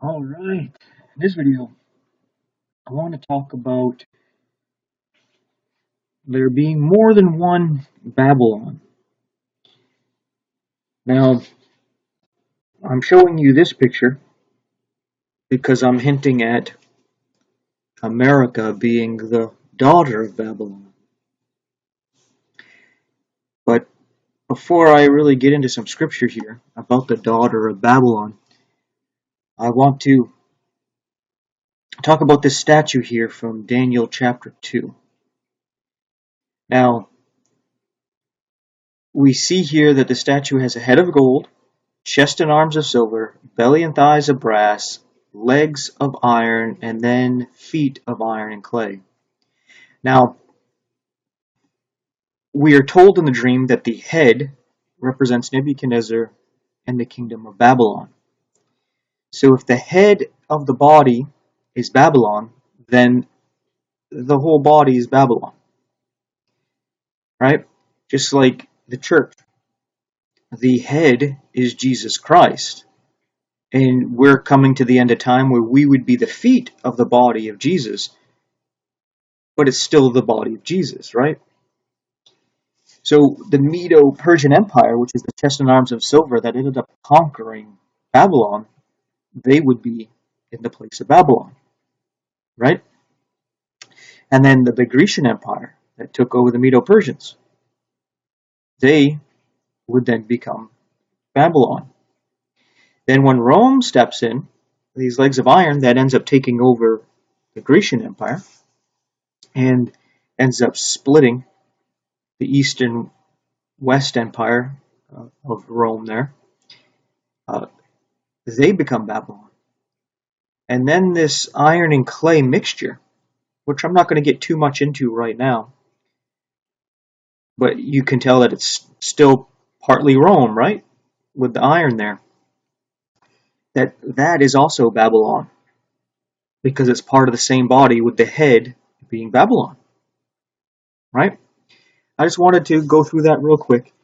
Alright, in this video, I want to talk about there being more than one Babylon. Now, I'm showing you this picture because I'm hinting at America being the daughter of Babylon. But before I really get into some scripture here about the daughter of Babylon, I want to talk about this statue here from Daniel chapter 2. Now, we see here that the statue has a head of gold, chest and arms of silver, belly and thighs of brass, legs of iron, and then feet of iron and clay. Now, we are told in the dream that the head represents Nebuchadnezzar and the kingdom of Babylon. So if the head of the body is Babylon, then the whole body is Babylon. Right? Just like the church. The head is Jesus Christ. And we're coming to the end of time where we would be the feet of the body of Jesus. But it's still the body of Jesus, right? So the Medo-Persian Empire, which is the chest and arms of silver that ended up conquering Babylon, they would be in the place of Babylon, right? And then the Grecian Empire that took over the Medo-Persians, they would then become Babylon. Then when Rome steps in, these legs of iron, that ends up taking over the Grecian Empire and ends up splitting the East and West Empire of Rome there. They become Babylon. And then this iron and clay mixture, which I'm not going to get too much into right now, but you can tell that it's still partly Rome, right? With the iron there. That is also Babylon, because it's part of the same body with the head being Babylon, right? I just wanted to go through that real quick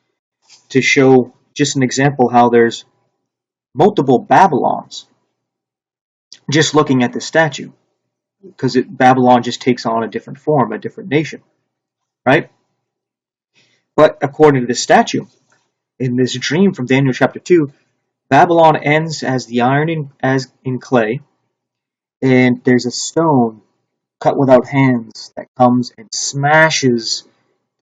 to show just an example how there's multiple Babylons just looking at the statue, because Babylon just takes on a different form, a different nation, right? But according to the statue, in this dream from Daniel chapter 2, Babylon ends as the iron as in clay, and there's a stone cut without hands that comes and smashes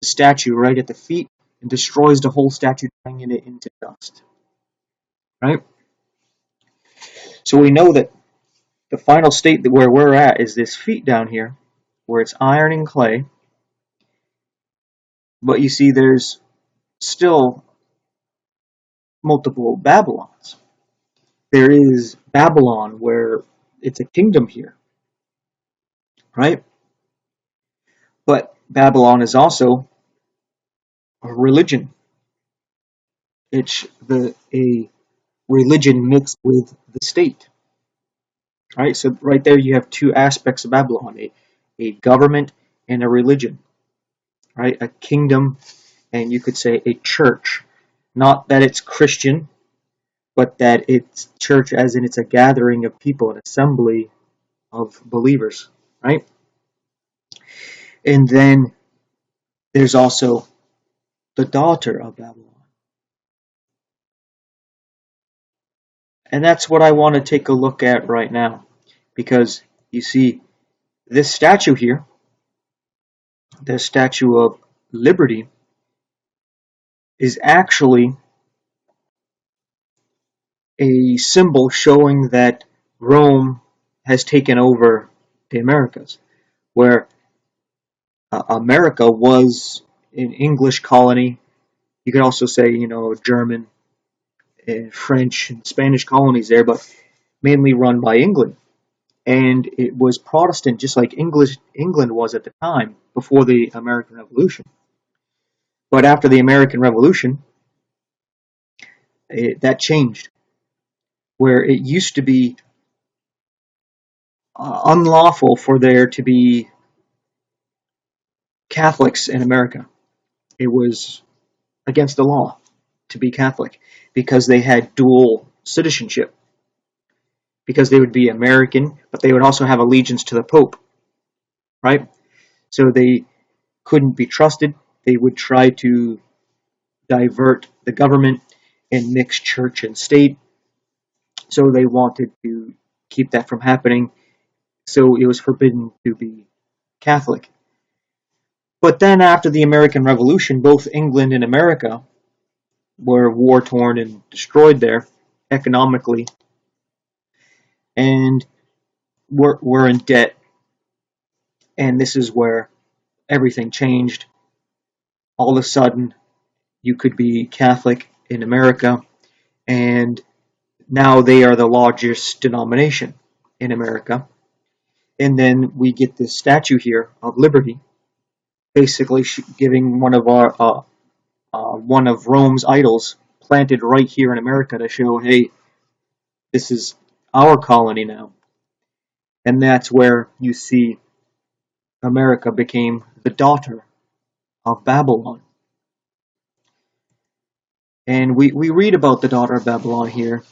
the statue right at the feet and destroys the whole statue, turning it into dust. Right? So we know that the final state where we're at is this feet down here, where it's iron and clay. But you see, there's still multiple Babylons. There is Babylon, where it's a kingdom here, right? But Babylon is also a religion. It's a religion mixed with the state, right? So right there you have two aspects of Babylon, a government and a religion, right? A kingdom, and you could say a church. Not that it's Christian, but that it's church as in it's a gathering of people, an assembly of believers, right? And then there's also the daughter of Babylon. And that's what I want to take a look at right now. Because you see, this statue here, the Statue of Liberty, is actually a symbol showing that Rome has taken over the Americas, where America was an English colony. You could also say, German and French and Spanish colonies there, but mainly run by England. And it was Protestant, just like England was at the time, before the American Revolution. But after the American Revolution, that changed, where it used to be unlawful for there to be Catholics in America. It was against the law to be Catholic because they had dual citizenship. because they would be American, but they would also have allegiance to the Pope, right? So they couldn't be trusted. They would try to divert the government and mix church and state. So they wanted to keep that from happening. So it was forbidden to be Catholic. But then after the American Revolution, both England and America were war-torn and destroyed there economically, and were in debt. And this is where everything changed. All of a sudden, you could be Catholic in America, and now they are the largest denomination in America. And then we get this statue here of liberty, basically giving one of Rome's idols planted right here in America to show, hey, this is our colony now. And that's where you see America became the daughter of Babylon. And we read about the daughter of Babylon here.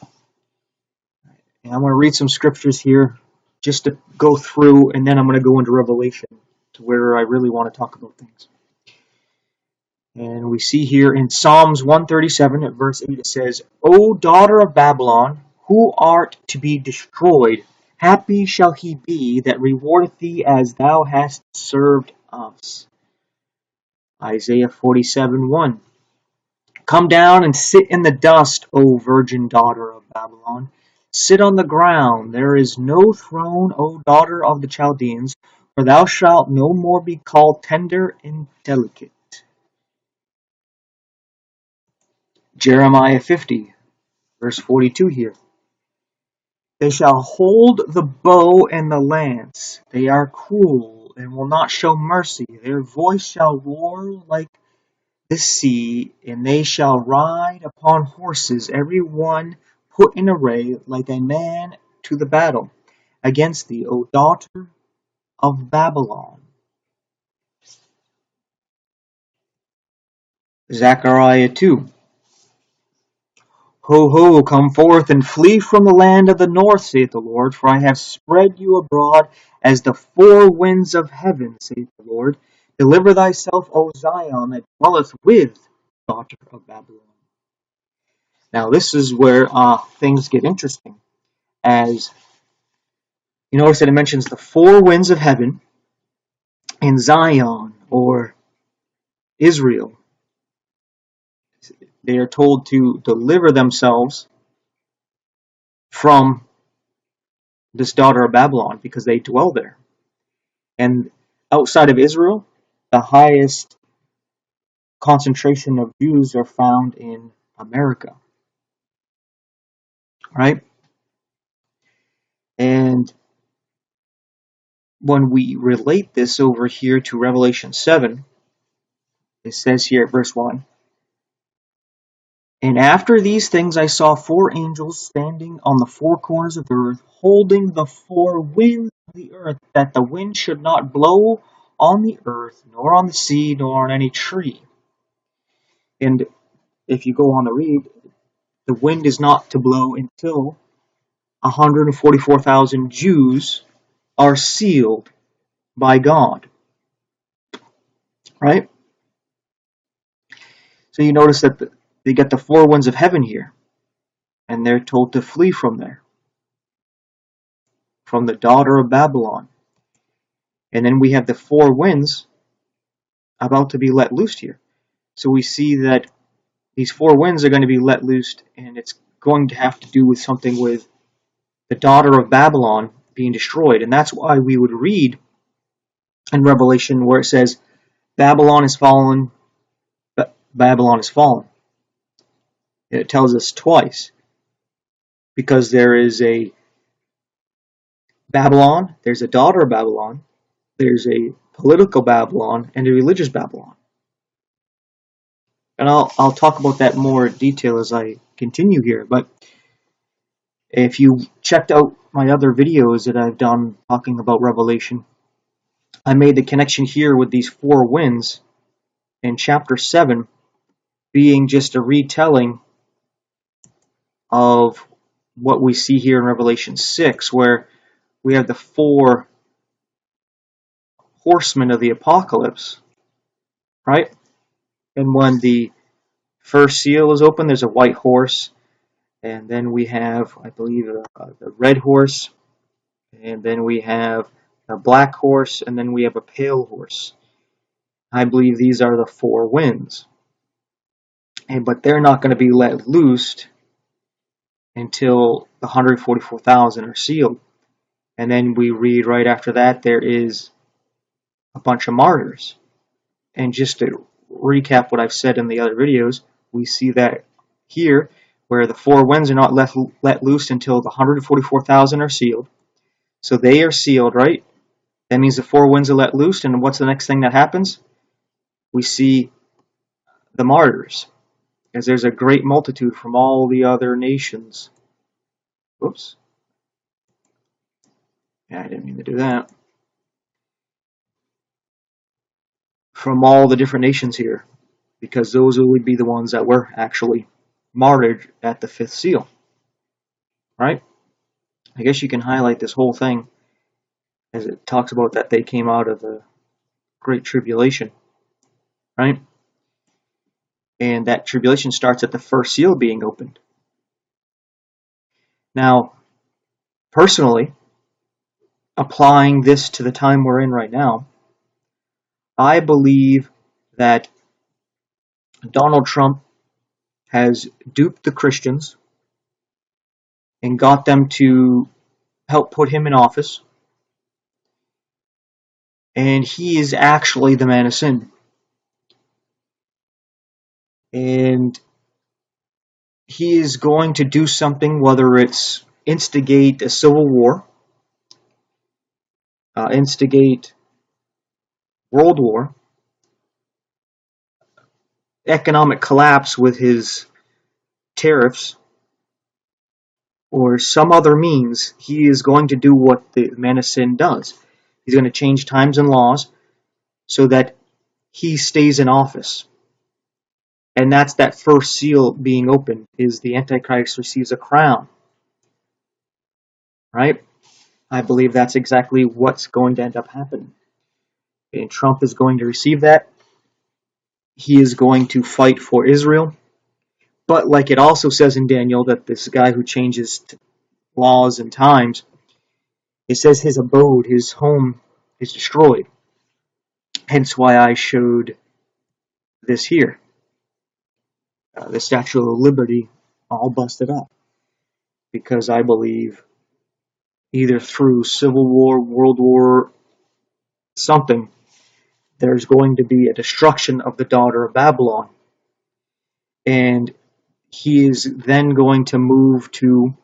And I'm going to read some scriptures here just to go through, and then I'm going to go into Revelation to where I really want to talk about things. And we see here in Psalms 137 at verse 8, it says, O daughter of Babylon, who art to be destroyed, happy shall he be that rewardeth thee as thou hast served us. Isaiah 47:1. Come down and sit in the dust, O virgin daughter of Babylon. Sit on the ground. There is no throne, O daughter of the Chaldeans, for thou shalt no more be called tender and delicate. Jeremiah 50, verse 42 here. They shall hold the bow and the lance. They are cruel and will not show mercy. Their voice shall roar like the sea, and they shall ride upon horses, every one put in array like a man to the battle against thee, O daughter of Babylon. Zechariah 2. Ho, ho, come forth and flee from the land of the north, saith the Lord, for I have spread you abroad as the four winds of heaven, saith the Lord. Deliver thyself, O Zion, that dwelleth with the daughter of Babylon. Now this is where things get interesting, as you notice that it mentions the four winds of heaven and Zion, or Israel. They are told to deliver themselves from this daughter of Babylon because they dwell there. And outside of Israel, the highest concentration of Jews are found in America. Right? And when we relate this over here to Revelation 7, it says here at verse 1, And after these things I saw four angels standing on the four corners of the earth, holding the four winds of the earth, that the wind should not blow on the earth, nor on the sea, nor on any tree. And if you go on to read, the wind is not to blow until 144,000 Jews are sealed by God. Right? So you notice that they get the four winds of heaven here, and they're told to flee from there, from the daughter of Babylon. And then we have the four winds about to be let loose here. So we see that these four winds are going to be let loose, and it's going to have to do with something with the daughter of Babylon being destroyed. And that's why we would read in Revelation where it says, Babylon is fallen, Babylon is fallen. And it tells us twice. Because there is a Babylon, there's a daughter of Babylon, there's a political Babylon, and a religious Babylon. And I'll talk about that more in detail as I continue here. But if you checked out my other videos that I've done talking about Revelation, I made the connection here with these four winds in chapter 7 being just a retelling of what we see here in Revelation 6, where we have the 4 horsemen of the apocalypse, right? And when the first seal is open, there's a white horse, and then we have, I believe, the red horse, and then we have a black horse, and then we have a pale horse. I believe these are the 4 winds. But they're not going to be let loose until the 144,000 are sealed. And then we read right after that there is a bunch of martyrs. And just to recap what I've said in the other videos, we see that here, where the 4 winds are not let loose until the 144,000 are sealed. So they are sealed, right? That means the 4 winds are let loose, and what's the next thing that happens? We see the martyrs, as there's a great multitude from all the other nations. Whoops. Yeah, I didn't mean to do that. From all the different nations here, because those would be the ones that were actually martyred at the 5th seal. Right? I guess you can highlight this whole thing as it talks about that they came out of the great tribulation. Right? And that tribulation starts at the first seal being opened. Now, personally, applying this to the time we're in right now, I believe that Donald Trump has duped the Christians and got them to help put him in office. And he is actually the man of sin. And he is going to do something, whether it's instigate a civil war, instigate world war, economic collapse with his tariffs, or some other means. He is going to do what the man of sin does. He's going to change times and laws so that he stays in office. And that's that first seal being opened, is the Antichrist receives a crown. Right? I believe that's exactly what's going to end up happening. And Trump is going to receive that. He is going to fight for Israel. But like it also says in Daniel, that this guy who changes laws and times, it says his abode, his home, is destroyed. Hence why I showed this here. The Statue of Liberty all busted up. Because I believe either through Civil War, World War, something, there's going to be a destruction of the daughter of Babylon. And he is then going to move to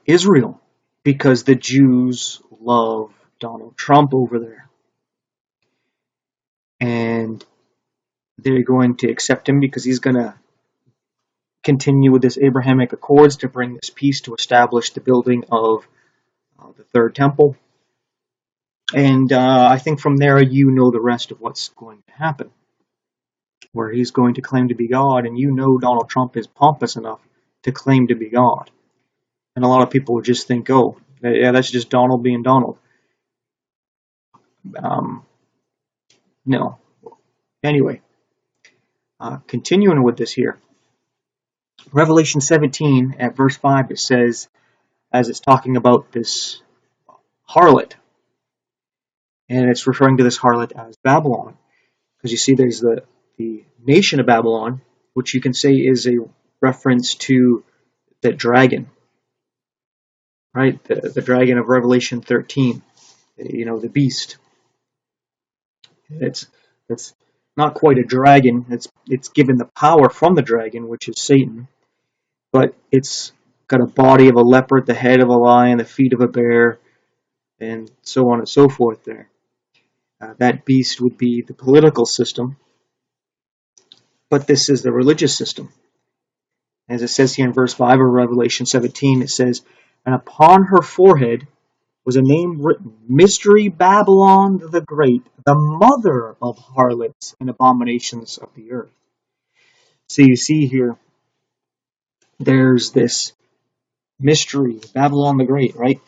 Israel because the Jews love Donald Trump over there. And they're going to accept him because he's going to continue with this Abrahamic Accords to bring this peace, to establish the building of the Third Temple. And I think from there you know the rest of what's going to happen, where he's going to claim to be God, and you know Donald Trump is pompous enough to claim to be God. And a lot of people would just think, oh, yeah, that's just Donald being Donald. No. Anyway, continuing with this here. Revelation 17 at verse 5, it says, as it's talking about this harlot, and it's referring to this harlot as Babylon. Because you see there's the nation of Babylon, which you can say is a reference to the dragon. Right? The dragon of Revelation 13. You know, the beast. It's not quite a dragon. It's given the power from the dragon, which is Satan. But it's got a body of a leopard, the head of a lion, the feet of a bear, and so on and so forth there. That beast would be the political system. But this is the religious system. As it says here in verse 5 of Revelation 17, it says, and upon her forehead was a name written, Mystery Babylon the Great, the mother of harlots and abominations of the earth. So you see here, there's this mystery, Babylon the Great, right?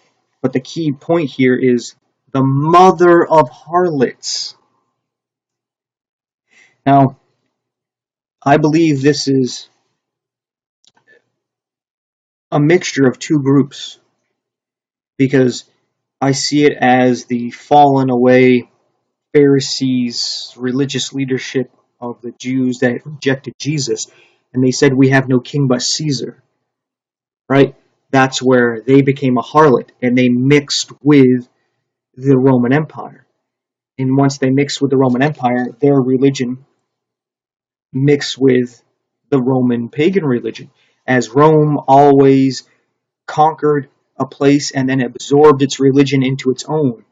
But the key point here is the mother of harlots. Now, I believe this is a mixture of two groups because I see it as the fallen away Pharisees, religious leadership of the Jews that rejected Jesus, and they said, "We have no king but Caesar," right? That's where they became a harlot, and they mixed with the Roman Empire. And once they mixed with the Roman Empire, their religion mixed with the Roman pagan religion, as Rome always conquered a place and then absorbed its religion into its own,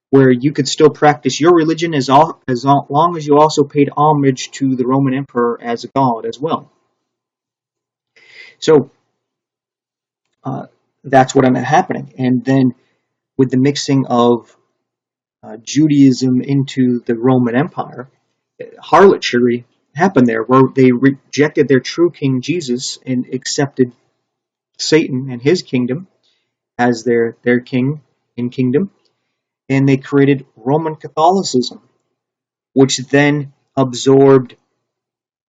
where you could still practice your religion as long as you also paid homage to the Roman Emperor as a god as well. So that's what ended up happening. And then with the mixing of Judaism into the Roman Empire, harlotry happened there, where they rejected their true king Jesus and accepted Satan and his kingdom as their king and kingdom, and they created Roman Catholicism, which then absorbed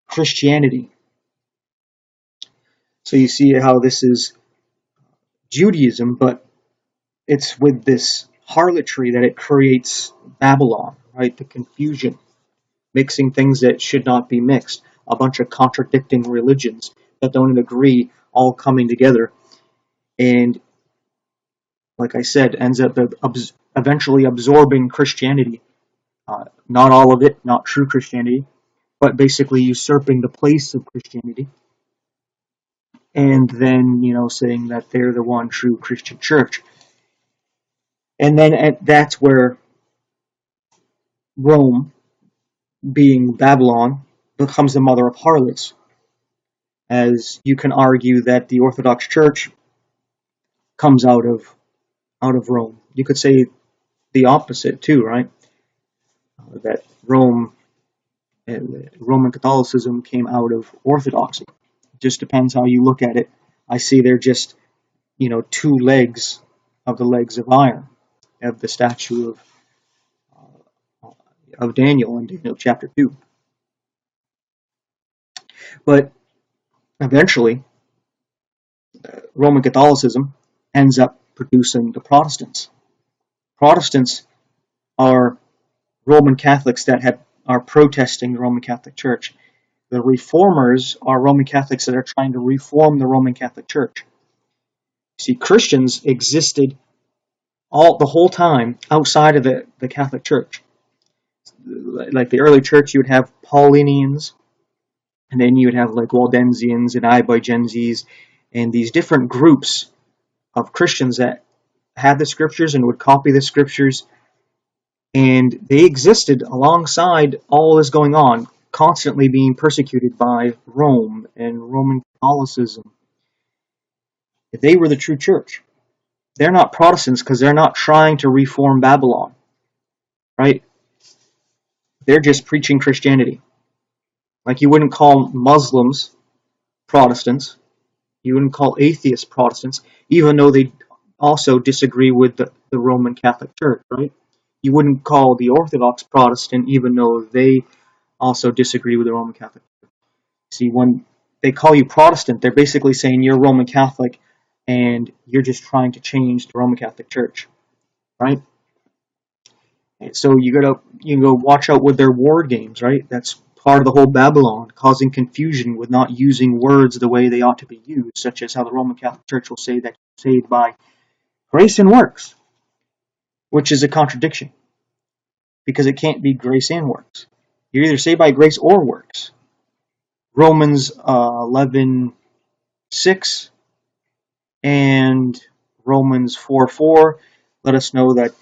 Christianity. So you see how this is Judaism, but it's with this harlotry that it creates Babylon, right? The confusion, mixing things that should not be mixed, a bunch of contradicting religions that don't agree, all coming together. And like I said, ends up eventually absorbing Christianity. Not all of it, not true Christianity, but basically usurping the place of Christianity. And then, saying that they're the one true Christian church. And then that's where Rome, being Babylon, becomes the mother of harlots. As you can argue that the Orthodox Church comes out of Rome. You could say the opposite too, right? That Rome and Roman Catholicism came out of Orthodoxy. It just depends how you look at it. I see they're just, two legs of the legs of iron, of the statue of Daniel in Daniel chapter 2. But eventually, Roman Catholicism ends up producing the Protestants. Protestants are Roman Catholics that are protesting the Roman Catholic Church. The Reformers are Roman Catholics that are trying to reform the Roman Catholic Church. See, Christians existed the whole time outside of the Catholic Church. Like the early church, you would have Paulinians, and then you would have like Waldensians and Albigenses, and these different groups of Christians that had the scriptures and would copy the scriptures, and they existed alongside all this going on, constantly being persecuted by Rome and Roman Catholicism. They were the true church. They're not Protestants because they're not trying to reform Babylon, right? They're just preaching Christianity. Like you wouldn't call Muslims Protestants. You wouldn't call atheists Protestants, even though they also disagree with the Roman Catholic Church, right? You wouldn't call the Orthodox Protestant, even though they also disagree with the Roman Catholic Church. See, when they call you Protestant, they're basically saying you're Roman Catholic and you're just trying to change the Roman Catholic Church, right? And so you go watch out with their war games, right? That's part of the whole Babylon, causing confusion with not using words the way they ought to be used, such as how the Roman Catholic Church will say that you're saved by grace and works, which is a contradiction, because it can't be grace and works. You're either saved by grace or works. Romans 11:6 and Romans 4:4 let us know that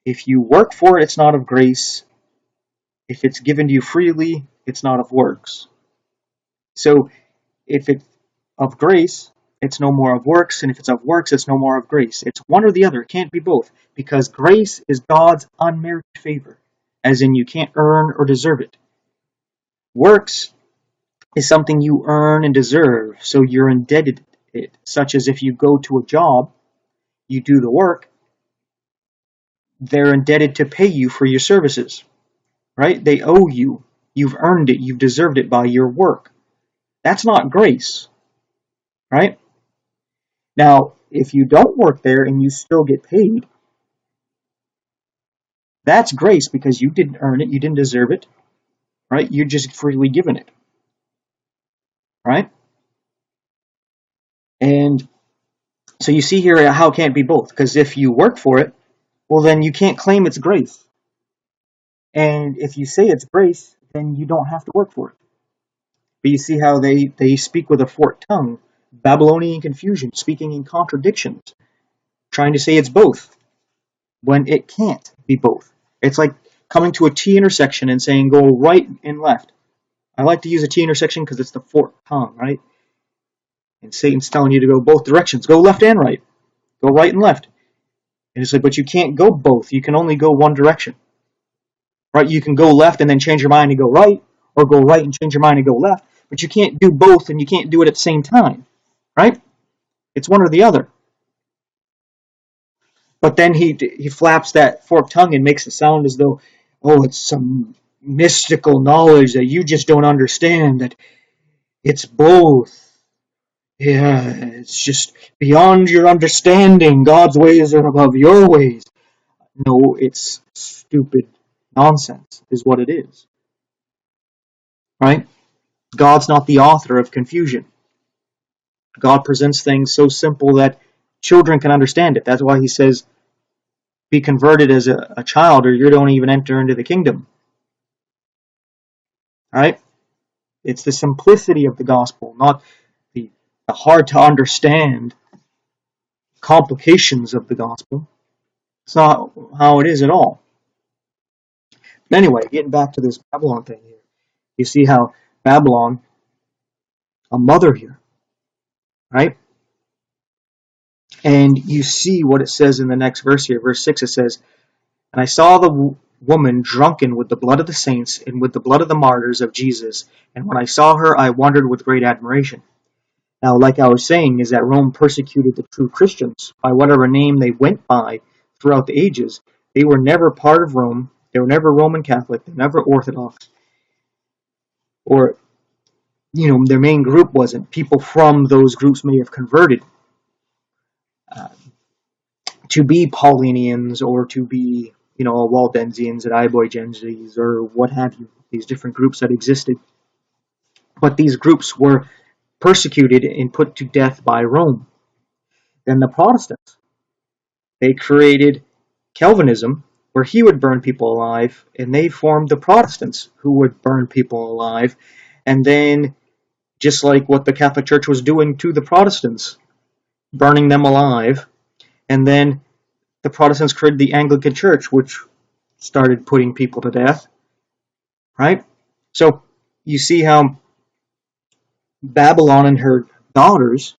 if you work for it, it's not of grace. If it's given to you freely, it's not of works. So if it's of grace, it's no more of works, and if it's of works, it's no more of grace. It's one or the other. It can't be both, because grace is God's unmerited favor, as in you can't earn or deserve it. Works is something you earn and deserve, so you're indebted such as if you go to a job, you do the work, they're indebted to pay you for your services, right? They owe you. You've earned it. You've deserved it by your work. That's not grace, right? Now, if you don't work there and you still get paid, that's grace because you didn't earn it, you didn't deserve it, right? You're just freely given it, right? And so you see here how it can't be both, because if you work for it, well, then you can't claim it's grace. And if you say it's grace, then you don't have to work for it. But you see how they speak with a forked tongue, Babylonian confusion, speaking in contradictions, trying to say it's both, when it can't be both. It's like coming to a T intersection and saying go right and left. I like to use a T intersection because it's the forked tongue, right? And Satan's telling you to go both directions. Go left and right. Go right and left. And it's like, but you can't go both. You can only go one direction. Right? You can go left and then change your mind and go right, or go right and change your mind and go left. But you can't do both, and you can't do it at the same time. Right? It's one or the other. But then he flaps that forked tongue and makes it sound as though, oh, it's some mystical knowledge that you just don't understand, that it's both. Yeah, it's just beyond your understanding. God's ways are above your ways. No, it's stupid nonsense is what it is. Right? God's not the author of confusion. God presents things so simple that children can understand it. That's why he says, be converted as a child or you don't even enter into the kingdom. Right? It's the simplicity of the gospel, not the hard to understand complications of the gospel. It's not how it is at all. But anyway, getting back to this Babylon thing here. You see how Babylon, a mother here, right? And you see what it says in the next verse here. Verse 6, it says, and I saw the woman drunken with the blood of the saints and with the blood of the martyrs of Jesus. And when I saw her, I wondered with great admiration. Now, like I was saying, is that Rome persecuted the true Christians by whatever name they went by throughout the ages. They were never part of Rome. They were never Roman Catholic. They were never Orthodox. Or, their main group wasn't. People from those groups may have converted to be Paulinians or to be, Waldensians and Iboigenses or what have you. These different groups that existed. But these groups were persecuted and put to death by Rome. Then the Protestants, they created Calvinism, where he would burn people alive, and they formed the Protestants, who would burn people alive. And then, just like what the Catholic Church was doing to the Protestants, burning them alive, and then the Protestants created the Anglican Church, which started putting people to death. Right? So, you see how Babylon and her daughters,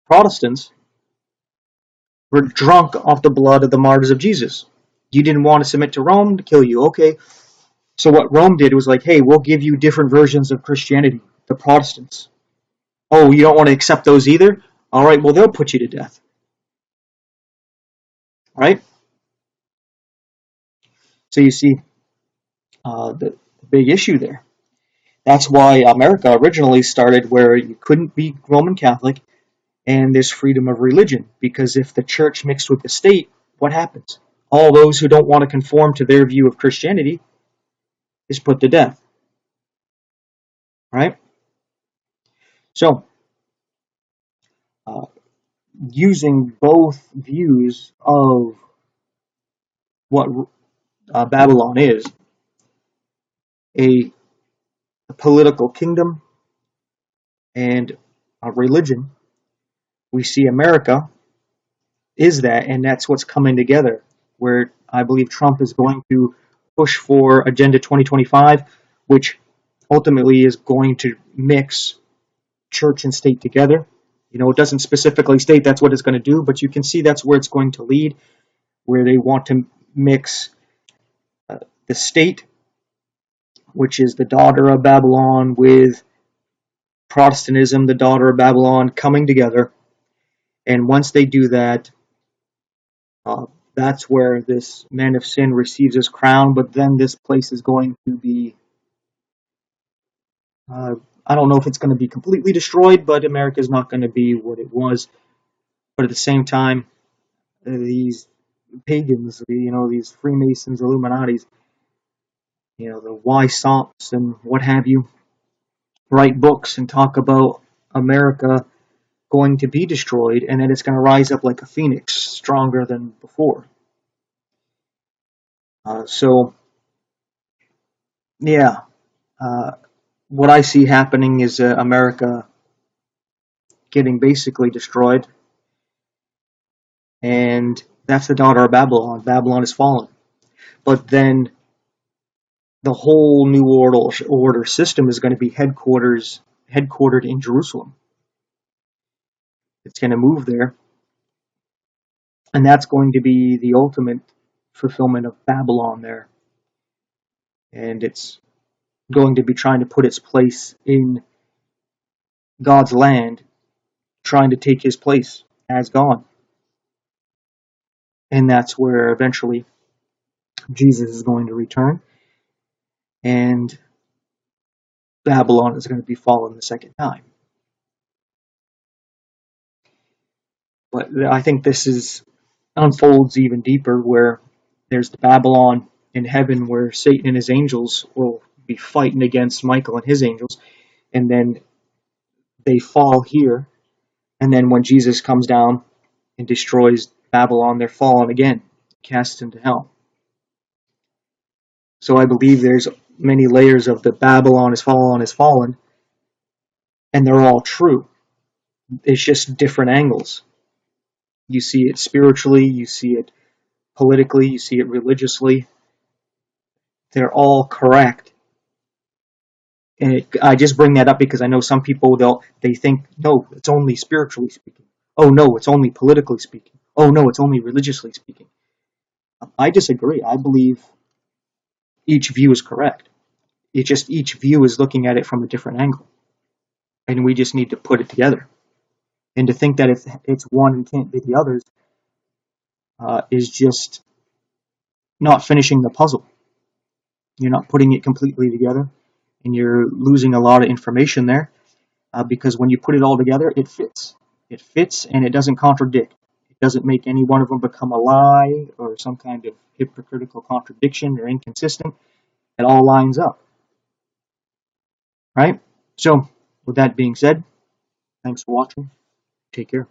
Protestants, were drunk off the blood of the martyrs of Jesus. You didn't want to submit to Rome to kill you. Okay. So what Rome did was like, hey, we'll give you different versions of Christianity, the Protestants. Oh, you don't want to accept those either? All right, well, they'll put you to death. Right? So you see the big issue there. That's why America originally started where you couldn't be Roman Catholic and there's freedom of religion. Because if the church mixed with the state, what happens? All those who don't want to conform to their view of Christianity is put to death. Right? So, using both views of what Babylon is, a political kingdom and a religion, we see America is that, and that's what's coming together, where I believe Trump is going to push for Agenda 2025, which ultimately is going to mix church and state together. It doesn't specifically state that's what it's going to do, but you can see that's where it's going to lead, where they want to mix the state, which is the daughter of Babylon, with Protestantism, the daughter of Babylon, coming together. And once they do that, that's where this man of sin receives his crown. But then this place is going to be, I don't know if it's going to be completely destroyed, but America is not going to be what it was. But at the same time, these pagans, these Freemasons, Illuminatis, the Wysocks and what have you, write books and talk about America going to be destroyed, and then it's going to rise up like a phoenix, stronger than before. So, yeah, what I see happening is America getting basically destroyed, and that's the daughter of Babylon. Babylon is fallen. But then the whole New Order system is going to be headquartered in Jerusalem. It's going to move there, and that's going to be the ultimate fulfillment of Babylon there. And it's going to be trying to put its place in God's land, trying to take his place as God. And that's where eventually Jesus is going to return, and Babylon is going to be fallen the second time. But I think this unfolds even deeper, where there's the Babylon in heaven where Satan and his angels will be fighting against Michael and his angels, and then they fall here, and then when Jesus comes down and destroys Babylon, they're fallen again, cast into hell. So I believe there's many layers of the Babylon is fallen, and they're all true. It's just different angles. You see it spiritually, you see it politically, you see it religiously. They're all correct. And I just bring that up because I know some people, they think, no, it's only spiritually speaking. Oh, no, it's only politically speaking. Oh, no, it's only religiously speaking. I disagree. I believe each view is correct. It's just each view is looking at it from a different angle. And we just need to put it together. And to think that it's one and can't be the others is just not finishing the puzzle. You're not putting it completely together, and you're losing a lot of information there, because when you put it all together, it fits. It fits, and it doesn't contradict. It doesn't make any one of them become a lie or some kind of hypocritical contradiction or inconsistent. It all lines up. Right? So, with that being said, thanks for watching. Take care.